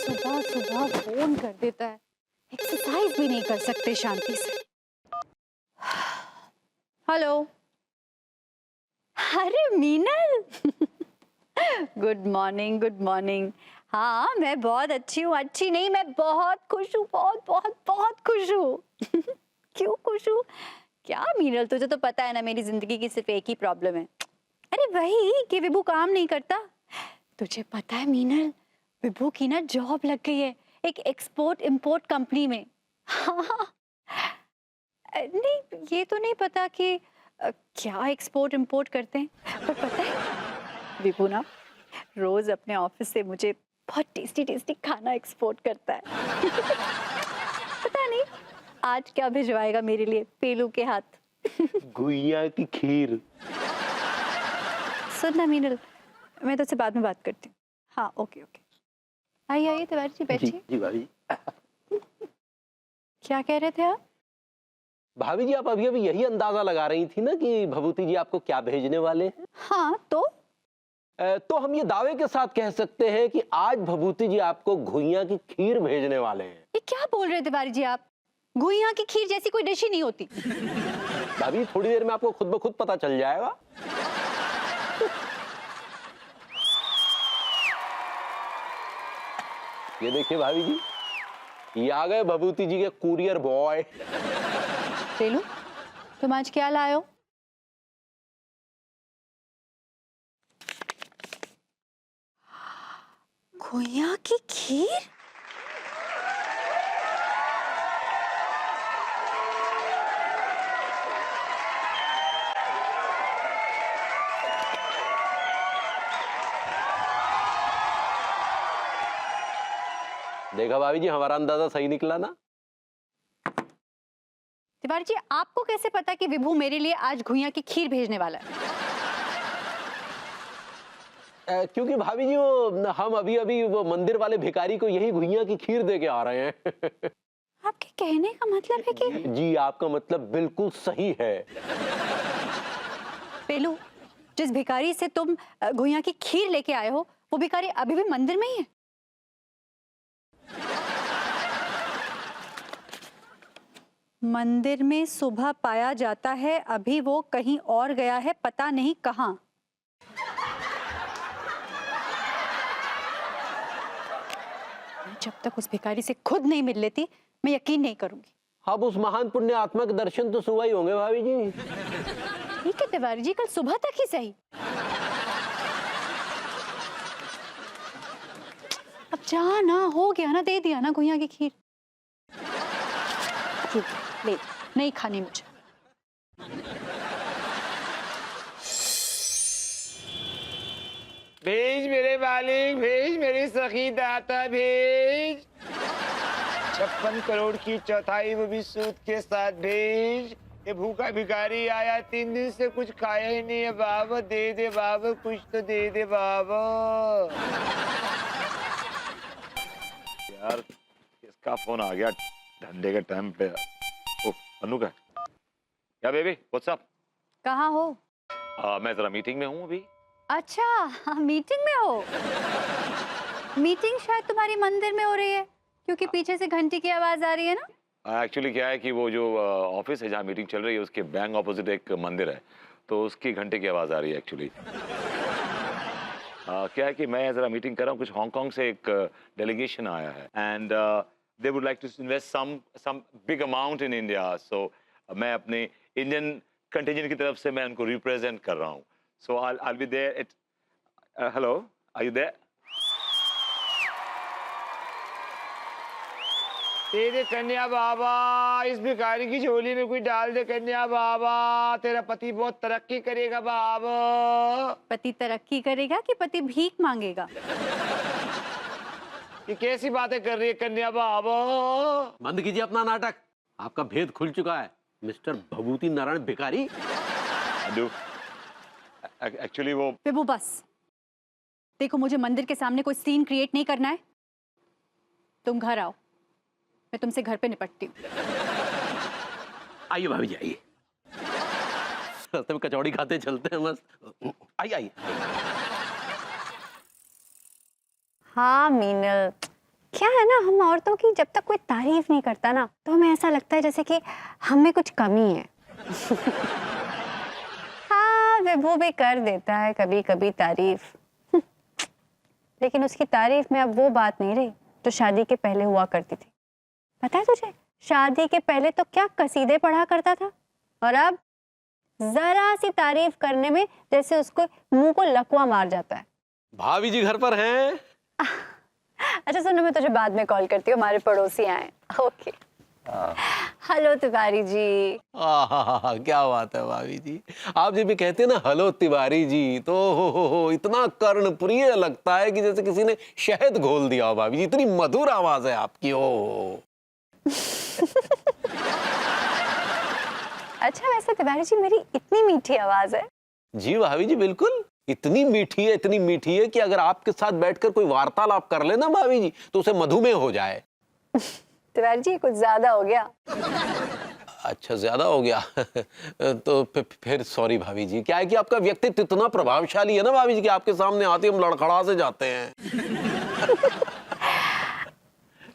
सुबह सुबह फोन कर देता है, एक्सरसाइज भी नहीं कर सकते शांति से। हेलो। अरे Meenal good morning good morning. हाँ मैं बहुत अच्छी हूँ, अच्छी नहीं मैं बहुत खुश हूँ, बहुत बहुत बहुत खुश हूँ। क्यों खुश हूँ? क्या मीनल, तुझे तो पता है ना मेरी जिंदगी की सिर्फ एक ही प्रॉब्लम है। अरे वही कि विभू काम नहीं करता। तुझे पता है मीनल, विभू की ना जॉब लग गई है एक एक्सपोर्ट इंपोर्ट कंपनी में। हाँ नहीं ये तो नहीं पता कि क्या एक्सपोर्ट इंपोर्ट करते हैं, पर पता है विभू ना रोज अपने ऑफिस से मुझे बहुत टेस्टी टेस्टी खाना एक्सपोर्ट करता है। पता नहीं आज क्या भिजवाएगा मेरे लिए पेलू के हाथ। गुइया की खीर। सुन ना मीनल, मैं तुझसे बाद में बात करती हूँ। हाँ ओके ओके। आइए आइए तिवारी जी बैठिए। जी भाभी जी। क्या कह रहे थे आप? भाभी जी आप अभी अभी यही अंदाजा लगा रही थी ना कि भभूति जी आपको क्या भेजने वाले हैं। हाँ तो हम ये दावे के साथ कह सकते हैं कि आज भभूति जी आपको घुइयां की खीर भेजने वाले हैं। ये क्या बोल रहे थे तिवारी जी आप? गुइया की खीर जैसी कोई डिश ही नहीं होती। भाभी थोड़ी देर में आपको खुद ब खुद पता चल जाएगा। ये देखिए भाभी जी, ये आ गए भभूति जी के कुरियर बॉय। पेलू तुम आज क्या लाए हो? गुइया की खीर? देखा भाभी जी, हमारा अंदाजा सही निकला ना। तिवारी जी आपको कैसे पता कि विभू मेरे लिए आज घुइया की खीर भेजने वाला है? क्योंकि भाभी जी वो हम अभी अभी वो मंदिर वाले भिखारी को यही घुइयां की खीर दे के आ रहे हैं। आपके कहने का मतलब है कि जी आपका मतलब बिल्कुल सही है। पेलू जिस भिखारी से तुम घुइया की खीर लेके आए हो वो भिखारी अभी भी मंदिर में ही है? मंदिर में सुबह पाया जाता है, अभी वो कहीं और गया है, पता नहीं कहां। जब तक उस भिखारी से खुद नहीं मिल लेती मैं यकीन नहीं करूंगी। अब उस महान पुण्य आत्मा के दर्शन तो सुबह ही होंगे भाभी जी। ठीक है तिवारी जी, कल सुबह तक ही सही। अब जा ना, हो गया ना, दे दिया ना घुइया की खीर। ठीक है ले, नहीं खानी मुझे। भेज मेरे मालिक, भेज मेरी सखी दाता, भेज 56 करोड़ की चौथाई वो भी सूद के साथ भेज। ये भूखा भिखारी आया 3 दिन से कुछ खाया ही नहीं है बाबा, दे दे बाबा, कुछ तो दे दे बाबा। यार किसका फोन आ गया धंधे के टाइम पे? ओह अनु का। क्या बेबी व्हाट्स अप? कहाँ हो? मैं जरा मीटिंग में हूँ अभी। अच्छा हाँ, मीटिंग में हो? मीटिंग शायद तुम्हारी मंदिर में हो रही है क्योंकि पीछे से घंटी की आवाज आ रही है ना। एक्चुअली क्या है कि वो जो ऑफिस है जहाँ मीटिंग चल रही है उसके बैंक ऑपोजिट एक मंदिर है, तो उसकी घंटे की आवाज आ रही है एक्चुअली। क्या है कि मैं जरा मीटिंग कर रहा हूँ, कुछ हांगकांग से एक डेलीगेशन आया है and they would like to invest some big amount in India. So मैं अपने इंडियन कंटिजेंट की तरफ से मैं उनको रिप्रेजेंट कर रहा हूँ। सो I'll be there at hello, are you there? दे दे कन्या बाबा, इस भिखारी की झोली में कोई डाल दे कन्या बाबा, तेरा पति बहुत तरक्की करेगा बाबा। पति तरक्की करेगा कि पति भीख मांगेगा? ये कैसी बातें कर रही है कन्या बाबा? बंद कीजिए अपना नाटक, आपका भेद खुल चुका है मिस्टर भभूति नारायण भिखारी। एक्चुअली वो विभू बस देखो, मुझे मंदिर के सामने कोई सीन क्रिएट नहीं करना है। तुम घर आओ, मैं तुमसे घर पे निपटती हूँ। आइए भाभी जी आइए, रास्ते में कचौड़ी खाते चलते हैं मस्त। आइए आइए। हाँ मीनल, क्या है ना, हम औरतों की जब तक कोई तारीफ नहीं करता ना तो हमें ऐसा लगता है जैसे कि हम में कुछ कमी है। हाँ, वो भी कर देता है कभी कभी तारीफ, लेकिन उसकी तारीफ में अब वो बात नहीं रही जो शादी के पहले हुआ करती थी। पता है तुझे, शादी के पहले तो क्या कसीदे पढ़ा करता था, और अब जरा सी तारीफ करने में जैसे उसको मुंह को लकवा मार जाता है। भाभी जी घर पर हैं? अच्छा सुनो, मैं तुझे बाद में कॉल करती हूँ, हमारे पड़ोसी आए। ओके। हेलो तिवारी जी। क्या बात है भाभी जी, आप जब भी कहते हैं ना हेलो तिवारी जी तो हो इतना कर्णप्रिय लगता है कि जैसे किसी ने शहद घोल दिया हो। भाभी जी इतनी मधुर आवाज है आपकी। ओ अच्छा वैसे तिवारी जी मेरी इतनी मीठी आवाज है? जी भाभी जी बिल्कुल, इतनी मीठी है कि अगर आपके साथ बैठकर कोई वार्तालाप कर लेना भाभी जी तो उसे मधुमेह हो जाए। तिवारी जी कुछ ज्यादा हो गया। अच्छा ज्यादा हो गया तो फिर सॉरी भाभी जी। क्या है कि आपका व्यक्तित्व इतना प्रभावशाली है ना भाभी जी कि आपके सामने आते हम लड़खड़ा से जाते हैं।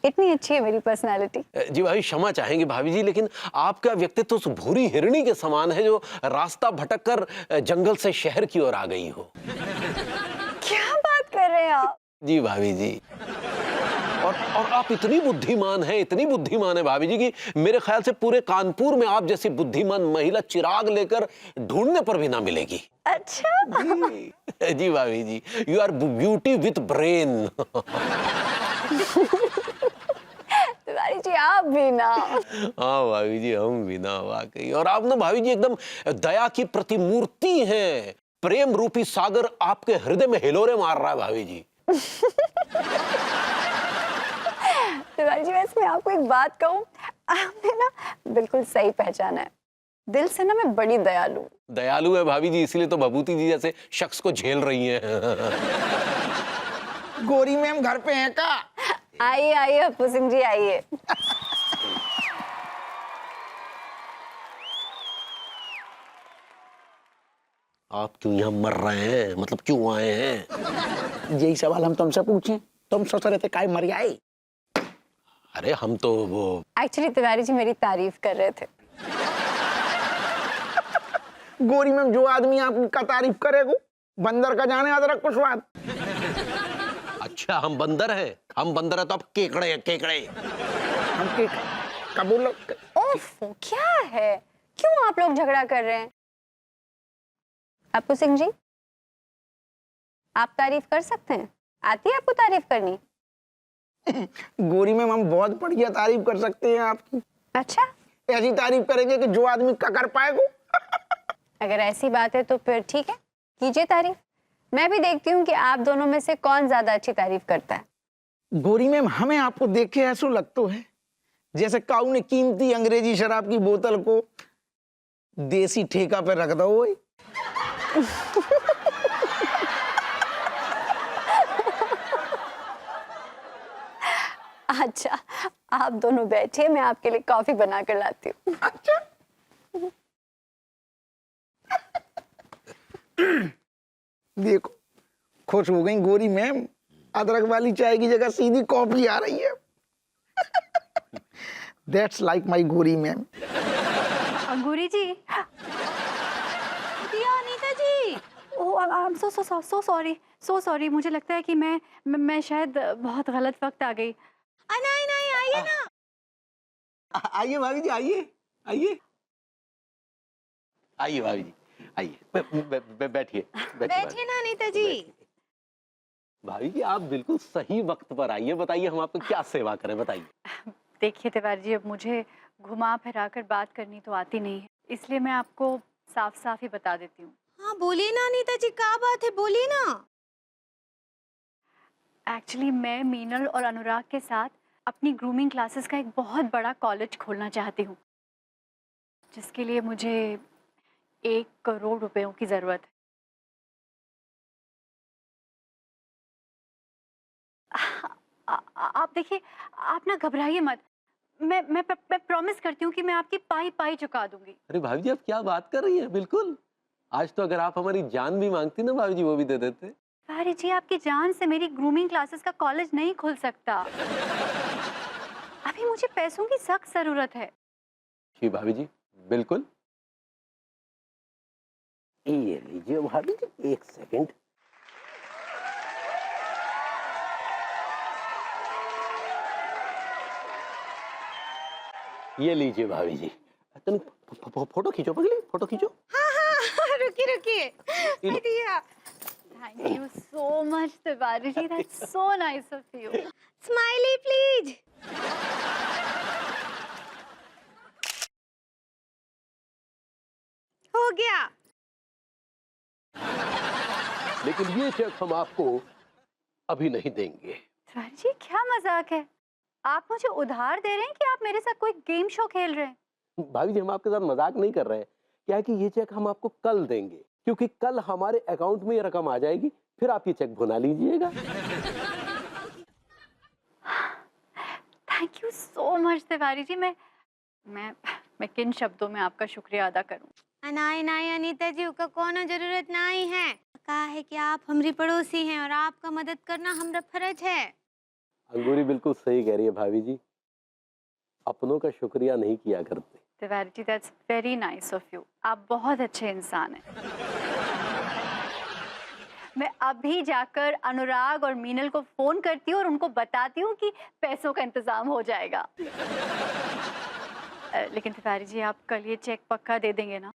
इतनी अच्छी है मेरी पर्सनालिटी। जी भाभी क्षमा चाहेंगे भाभी जी, लेकिन आपका व्यक्तित्व उस भूरी हिरणी के समान है जो रास्ता भटककर जंगल से शहर की ओर आ गई हो। क्या बात कर रहे हैं आप? जी भाभी जी, और आप इतनी बुद्धिमान है भाभी जी कि मेरे ख्याल से पूरे कानपुर में आप जैसी बुद्धिमान महिला चिराग लेकर ढूंढने पर भी ना मिलेगी। अच्छा जी भाभी जी, you are beauty with brain. Tiwari ji आप भी ना। हाँ भाभी जी हम भी ना, वाकई। और आप ना भाभी जी एकदम दया की प्रतिमूर्ति हैं। प्रेम रूपी सागर आपके हृदय में हिलोरे मार रहा है भाभी जी। तिवारी जी वैसे मैं आपको एक बात कहूँ, आपने ना बिल्कुल सही पहचाना है। दिल से ना मैं बड़ी दयालु है भाभी जी, इसीलिए तो भभूति जी जैसे शख्स को झेल रही हैं। गोरी मैम घर पे हैं का? आइए आइए अप्पू सिंह जी आइए। आप क्यों यहाँ मर रहे हैं, मतलब क्यों आए हैं? यही सवाल हम तुमसे पूछें, तुम सोच रहे थे काय मर जाए? अरे हम तो वो एक्चुअली तिवारी जी मेरी तारीफ कर रहे थे। गोरी मैम जो आदमी आपका तारीफ करेगा बंदर का जाने अदरक को स्वाद। अच्छा हम बंदर है तो आप केकड़े हैं, केकड़े। हम के कबूल। ओफ क्या है, क्यों आप लोग झगड़ा कर रहे हैं? अप्पू सिंह जी आप तारीफ कर सकते हैं, आती है आपको तारीफ करनी? गोरी मैम हम बहुत बढ़िया तारीफ कर सकते हैं आपकी। अच्छा ऐसी तारीफ करेंगे कि जो आदमी का कर पाएगा। अगर ऐसी बात है तो फिर ठीक है, कीजिए तारीफ। मैं भी देखती हूँ कि आप दोनों में से कौन ज्यादा अच्छी तारीफ करता है। गोरी मैम हमें आपको देख के ऐसा लगता है जैसे काऊ ने कीमती अंग्रेजी शराब की बोतल को देसी ठेका पे रख दो। अच्छा आप दोनों बैठिए, मैं आपके लिए कॉफी बना कर लाती हूँ। अच्छा देखो खुश हो गई गोरी मैम, अदरक वाली चाय की जगह सीधी कॉफी आ रही है। That's like my Gori ma'am. Angoori ji, Anita ji, oh I am so sorry, मुझे लगता है कि मैं शायद बहुत गलत वक्त आ गई। नहीं आइए ना। आइए भाभी जी, आइए भाभी जी, आइए बैठिए ना अनीता जी। भाभी जी आप बिल्कुल सही वक्त पर आइए। बताइए हम आपको क्या सेवा करें, बताइए। देखिए तिवारी जी, अब मुझे घुमा फिरा कर बात करनी तो आती नहीं है, इसलिए मैं आपको साफ साफ ही बता देती हूँ। हाँ बोलिए ना अनीता जी, क्या बात है, बोलिए ना। एक्चुअली मैं मीनल और अनुराग के साथ अपनी ग्रूमिंग क्लासेस का एक बहुत बड़ा कॉलेज खोलना चाहती हूँ, जिसके लिए मुझे 1 करोड़ रुपयों की जरूरत है। आप देखिए, आप ना घबराइए मत, मैं प्रॉमिस करती हूँ कि मैं आपकी पाई पाई चुका दूंगी। अरे भाभी जी आप क्या बात कर रही हैं, बिल्कुल। आज तो अगर आप हमारी जान भी मांगती ना भाभी जी वो भी दे देते। तिवारी जी, आपकी जान से मेरी ग्रूमिंग क्लासेस का कॉलेज नहीं खुल सकता। अभी मुझे पैसों की सख्त जरूरत है। जी भाभी जी, बिल्कुल। ये लीजिए भाभी जी, एक सेकंड। ये लीजिए भाभी जी, तुम फोटो खींचो पगली, फोटो खींचो। हाँ रुकिए रुकिए दिया। Thank you so much Tiwari ji, that's so nice of you. Smiley please. हो गया। लेकिन ये चेक हम आपको अभी नहीं देंगे। तिवारी जी, क्या मजाक है? आप मुझे उधार दे रहे हैं कि आप मेरे साथ कोई गेम शो खेल रहे हैं? भाभी जी, हम आपके साथ मजाक नहीं कर रहे हैं। क्या है कि ये चेक हम आपको कल देंगे, क्योंकि कल हमारे अकाउंट में ये रकम आ जाएगी, फिर आप ये चेक भुना लीजिएगा। Thank you so much Tiwari ji. मैं किन शब्दों में आपका शुक्रिया अदा करूं? नहीं नहीं अनीता जी का कोनो जरूरत नहीं है। कहा है कि आप हमारी पड़ोसी हैं और आपका मदद करना हमारा फर्ज है। अंगूरी बिल्कुल सही कह रही है भाभी जी, अपनों का शुक्रिया नहीं किया करते। Tiwari ji, that's very nice of you. आप बहुत अच्छे इंसान हैं। मैं अभी जाकर अनुराग और मीनल को फोन करती हूँ और उनको बताती हूँ कि पैसों का इंतजाम हो जाएगा। लेकिन तिवारी जी, आप कल ये चेक पक्का दे देंगे ना?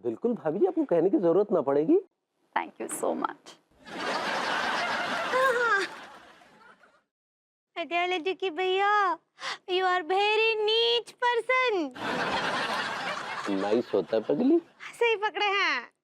बिल्कुल भाभी जी, आपको कहने की जरूरत ना पड़ेगी। Thank you so much. अदयालजी की भैया, यू आर वेरी नीच पर्सन। नाइस होता है पगली। सही पकड़े हैं।